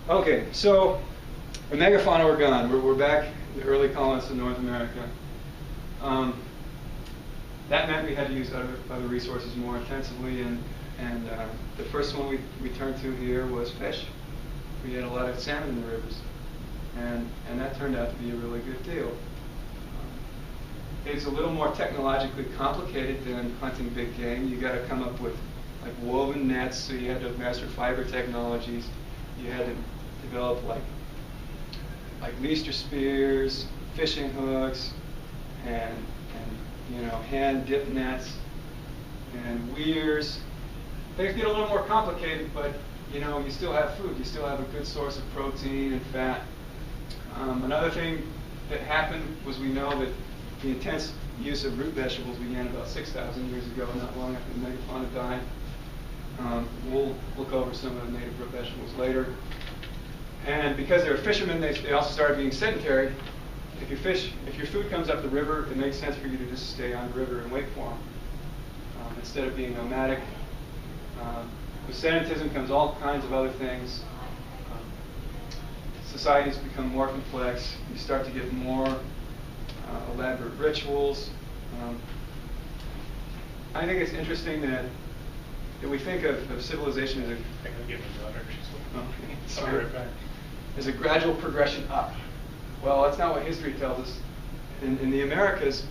Okay, so the megafauna were gone. We're back in the early colonists in North America. That meant we had to use other resources more intensively, and the first one we turned to here was fish. We had a lot of salmon in the rivers, and that turned out to be a really good deal. It's a little more technologically complicated than hunting big game. You got to come up with like woven nets, so you had to master fiber technologies. You had to develop like Leicester spears, fishing hooks, and hand dip nets and weirs. Things get a little more complicated, but you still have food. You still have a good source of protein and fat. Another thing that happened was we know that the intense use of root vegetables began about 6,000 years ago, not long after the megafauna died. We'll look over some of the native root vegetables later. And because they were fishermen, they also started being sedentary. If your food comes up the river, it makes sense for you to just stay on the river and wait for them instead of being nomadic. With sedentism comes all kinds of other things. Societies become more complex. You start to get more elaborate rituals. I think it's interesting that we think of civilization as a... I can give my daughter. Okay. I'll be right back. As a gradual progression up. Well, that's not what history tells us. In the Americas,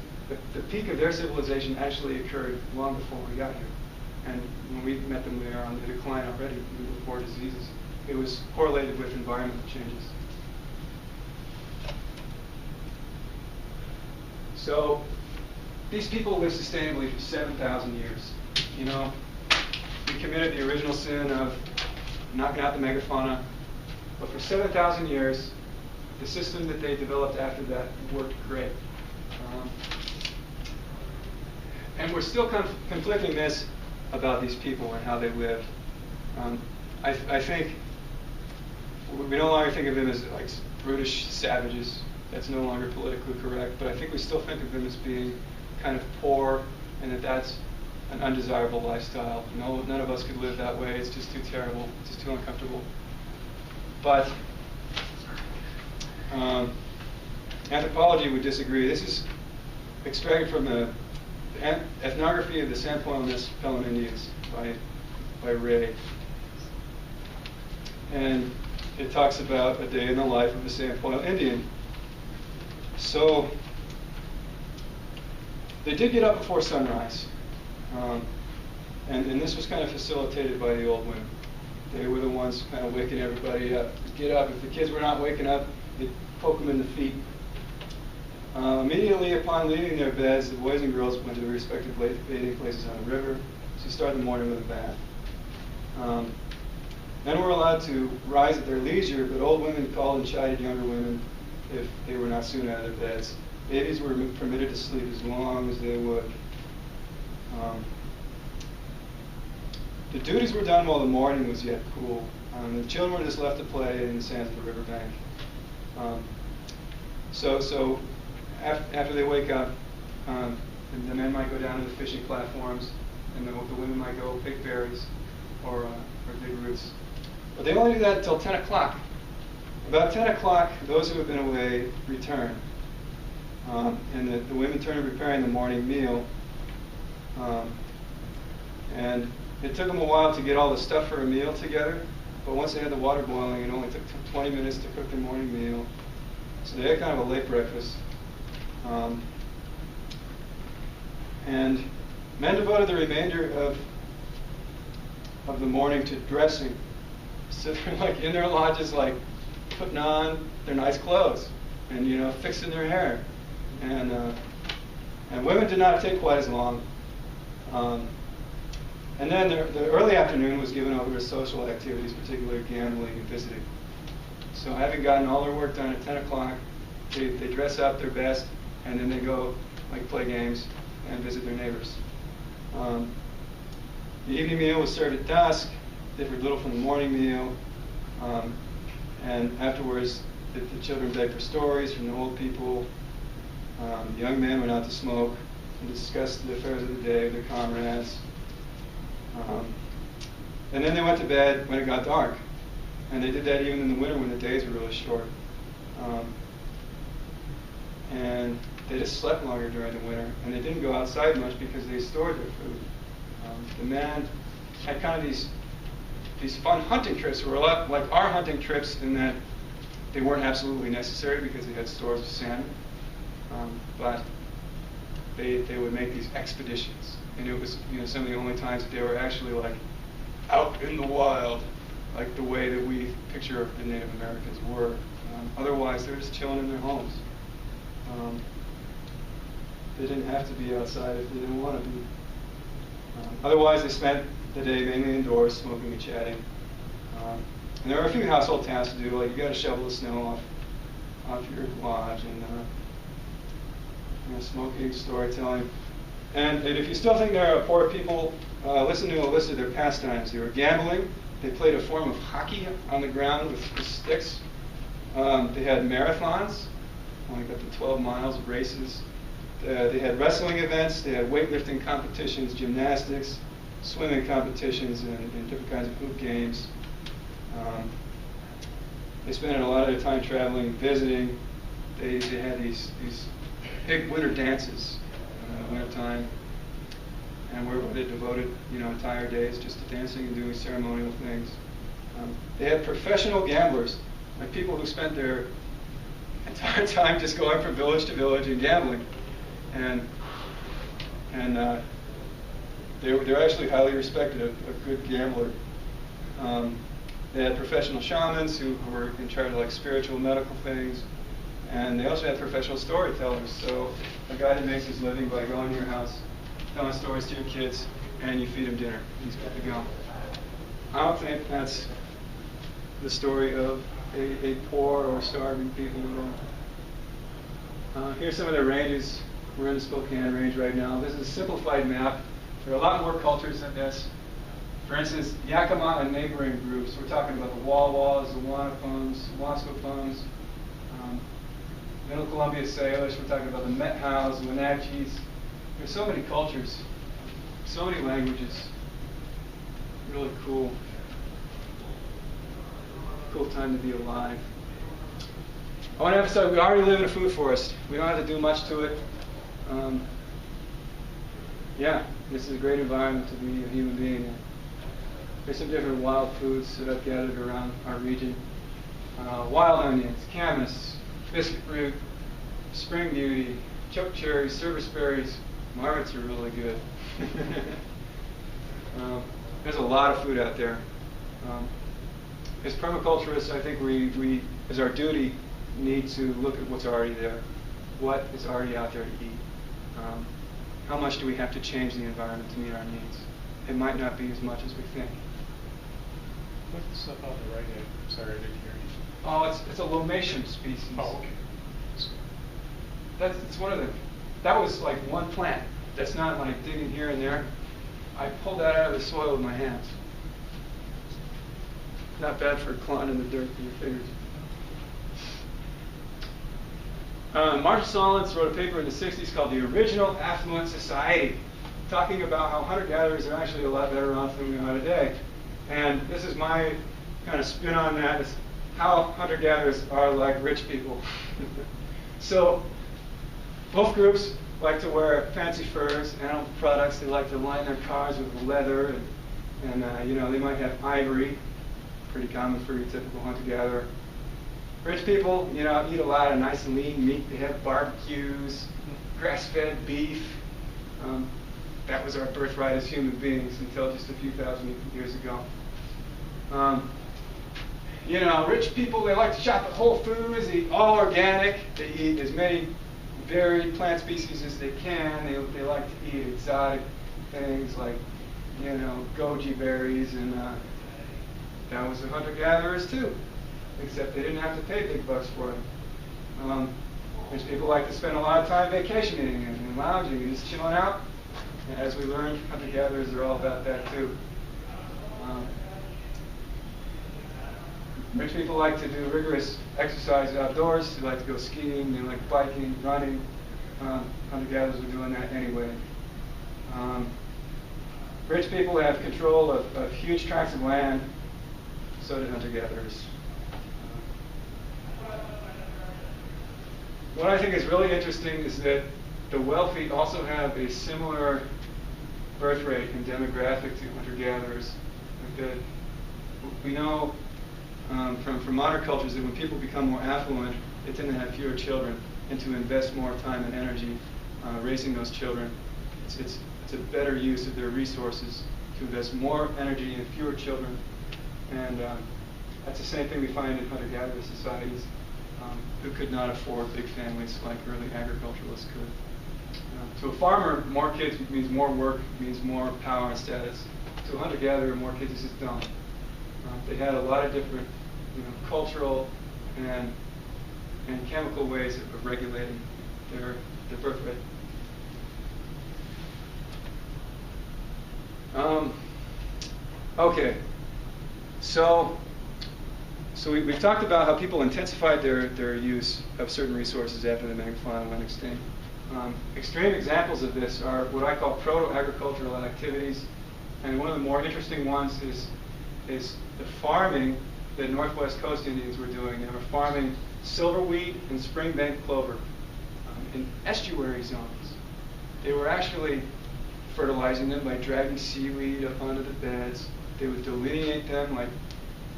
the peak of their civilization actually occurred long before we got here. And when we met them, they were on the decline already before diseases. It was correlated with environmental changes. So these people lived sustainably for 7,000 years. We committed the original sin of knocking out the megafauna, but for 7,000 years, the system that they developed after that worked great. And we're still conflicting this about these people and how they live. I think we no longer think of them as like brutish savages. That's no longer politically correct, but I think we still think of them as being kind of poor, and that's an undesirable lifestyle. None of us could live that way. It's just too terrible. It's just too uncomfortable. But anthropology would disagree. This is extracted from the ethnography of the San Juan Pelham Indians by Ray. And it talks about a day in the life of a San Juan Indian. So they did get up before sunrise. And this was kind of facilitated by the old women. They were the ones kind of waking everybody up. Get up. If the kids were not waking up, they'd poke them in the feet. Immediately upon leaving their beds, the boys and girls went to their respective bathing places on the river to start the morning with a bath. Men were allowed to rise at their leisure, but old women called and chided younger women if they were not soon out of their beds. Babies were permitted to sleep as long as they would. The duties were done while the morning was yet cool. The children were just left to play in the sands of the riverbank. So after they wake up, the men might go down to the fishing platforms, and the women might go pick berries or dig roots. But they only do that until 10 o'clock. About 10 o'clock, those who have been away return. And the women turn to preparing the morning meal. And it took them a while to get all the stuff for a meal together, but once they had the water boiling, it only took 20 minutes to cook their morning meal. So they had kind of a late breakfast. And men devoted the remainder of the morning to dressing. So they're like in their lodges, like putting on their nice clothes and fixing their hair. And women did not take quite as long. And then the early afternoon was given over to social activities, particularly gambling and visiting. So having gotten all their work done at 10 o'clock, they dress up their best, and then they go play games and visit their neighbors. The evening meal was served at dusk, differed little from the morning meal, and afterwards the children begged for stories from the old people. The young men went out to smoke and discuss the affairs of the day with their comrades. And then they went to bed when it got dark. And they did that even in the winter when the days were really short. And they just slept longer during the winter, and they didn't go outside much because they stored their food. The men had kind of these fun hunting trips that were a lot like our hunting trips in that they weren't absolutely necessary because they had stores of salmon, but they would make these expeditions, and it was some of the only times that they were actually like out in the wild, like the way that we picture the Native Americans were. Otherwise, they're just chilling in their homes. They didn't have to be outside if they didn't want to be. Otherwise, they spent the day mainly indoors, smoking and chatting. And there are a few household tasks to do, like you got to shovel the snow off your lodge, and smoking, storytelling. And if you still think there are poor people, listen to a list of their pastimes. They were gambling. They played a form of hockey on the ground with sticks. They had marathons, like up to 12 miles of races. They had wrestling events. They had weightlifting competitions, gymnastics, swimming competitions, and different kinds of hoop games. They spent a lot of their time traveling, visiting. They had these big winter dances in the wintertime, and where they devoted entire days just to dancing and doing ceremonial things. They had professional gamblers, like people who spent their entire time just going from village to village and gambling, and they're actually highly respected, a good gambler. They had professional shamans who were in charge of like spiritual medical things, and they also had professional storytellers. So a guy that makes his living by going to your house, telling stories to your kids, and you feed him dinner. He's good to go. I don't think that's the story of a poor or starving people at all. Here's some of their ranges. We're in the Spokane Range right now. This is a simplified map. There are a lot more cultures than this. For instance, Yakima and neighboring groups. We're talking about the Wawas, the Wanapums, Wascopums, Middle Columbia Salish. We're talking about the Methows, the Wenatchees. There's so many cultures, so many languages. Really cool. Cool time to be alive. I want to emphasize we already live in a food forest. We don't have to do much to it. Yeah, this is a great environment to be a human being in. There's some different wild foods that I've gathered around our region. Wild onions, camas, biscuit root, spring beauty, choke cherries, service berries. Marmots are really good. There's a lot of food out there. As permaculturists, I think we, as our duty, need to look at what's already there. What is already out there to eat? How much do we have to change the environment to meet our needs? It might not be as much as we think. What's the stuff on the right hand? Sorry, I didn't hear you. Oh, it's a lomatium species. Oh, okay. It's one of the. That was like one plant. That's not like digging here and there. I pulled that out of the soil with my hands. Not bad for clawing in the dirt with your fingers. Marshall Solins wrote a paper in the 60s called The Original Affluent Society, talking about how hunter-gatherers are actually a lot better off than we are today. And this is my kind of spin on that, is how hunter-gatherers are like rich people. So both groups like to wear fancy furs, animal products. They like to line their cars with leather, and they might have ivory, pretty common for your typical hunter-gatherer. Rich people, eat a lot of nice and lean meat. They have barbecues, grass-fed beef. That was our birthright as human beings until just a few thousand years ago. Rich people, they like to shop at Whole Foods. They eat all organic. They eat as many varied plant species as they can. They like to eat exotic things like, goji berries, and that was the hunter-gatherers too. Except they didn't have to pay big bucks for it. Rich people like to spend a lot of time vacationing and lounging and just chilling out. And as we learned, hunter-gatherers are all about that too. Rich people like to do rigorous exercise outdoors. They like to go skiing. They like biking, running. Hunter-gatherers are doing that anyway. Rich people have control of huge tracts of land. So did hunter-gatherers. What I think is really interesting is that the wealthy also have a similar birth rate and demographic to hunter-gatherers. That we know from modern cultures that when people become more affluent, they tend to have fewer children and to invest more time and energy raising those children. It's a better use of their resources to invest more energy in fewer children. And that's the same thing we find in hunter-gatherer societies who could not afford big families like early agriculturalists could. To a farmer, more kids means more work, means more power and status. To a hunter-gatherer, more kids is just dumb. They had a lot of different cultural and chemical ways of regulating their birth rate. Okay, so we've talked about how people intensified their use of certain resources after the megafauna went extinct. Extreme examples of this are what I call proto-agricultural activities, and one of the more interesting ones is the farming that Northwest Coast Indians were doing. They were farming silverweed and springbank clover in estuary zones. They were actually fertilizing them by dragging seaweed up onto the beds. They would delineate them like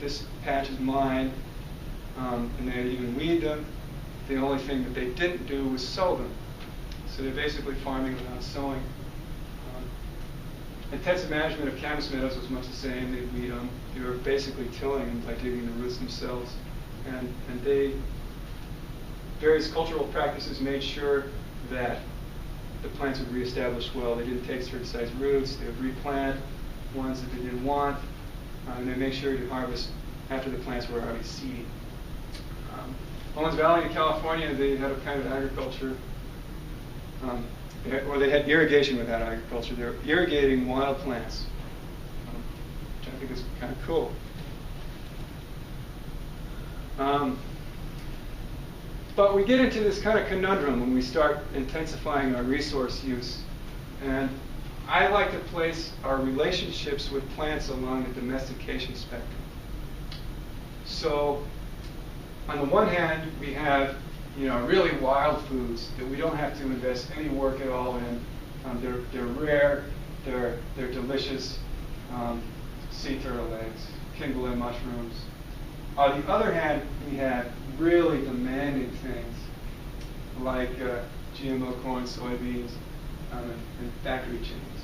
this patch is mine, and they'd even weed them. The only thing that they didn't do was sow them. So they're basically farming without sowing. Intensive management of camas meadows was much the same. They'd weed them. They were basically tilling them by digging the roots themselves. And various cultural practices made sure that the plants would reestablish well. They didn't take certain size roots. They would replant ones that they didn't want. And they made sure to harvest after the plants were already seeded. Owens Valley in California, they had a kind of agriculture, or they had irrigation without agriculture. They were irrigating wild plants, which I think is kind of cool. But we get into this kind of conundrum when we start intensifying our resource use. And I like to place our relationships with plants along the domestication spectrum. So, on the one hand, we have really wild foods that we don't have to invest any work at all in. They're rare, they're delicious. Sea turtle eggs, kindle mushrooms. On the other hand, we have really demanding things like GMO corn, soybeans, and factory chains.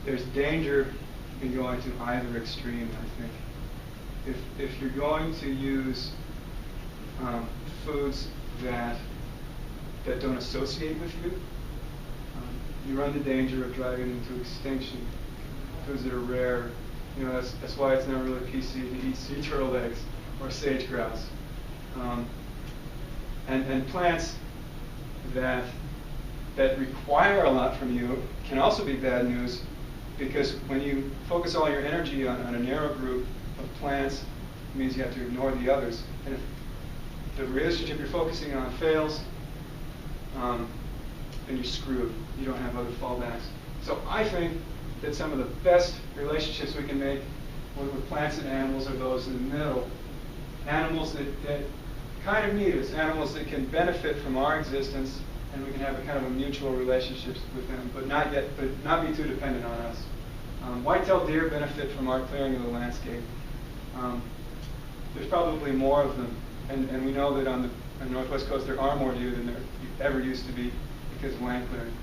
There's danger in going to either extreme, I think. If you're going to use foods that don't associate with you, you run the danger of driving them to extinction. Foods that are rare, that's why it's not really PC to eat sea turtle eggs or sage grouse. And plants that require a lot from you can also be bad news, because when you focus all your energy on a narrow group of plants, it means you have to ignore the others. And if the relationship you're focusing on fails, then you're screwed. You don't have other fallbacks. So I think that some of the best relationships we can make with plants and animals are those in the middle. Animals that kind of need us, animals that can benefit from our existence, and we can have a kind of a mutual relationship with them, but not be too dependent on us. White-tailed deer benefit from our clearing of the landscape. There's probably more of them, and we know that on the Northwest Coast there are more deer than there ever used to be because of land clearing.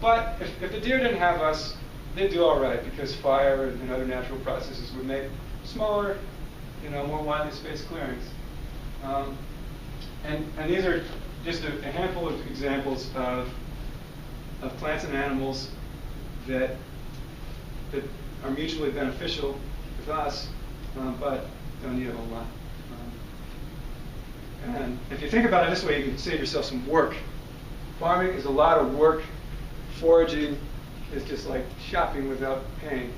But if the deer didn't have us, they'd do all right, because fire and other natural processes would make smaller, more widely spaced clearings. And these are just a handful of examples of plants and animals that are mutually beneficial with us, but don't need a whole lot. And if you think about it this way, you can save yourself some work. Farming is a lot of work. Foraging is just like shopping without paying.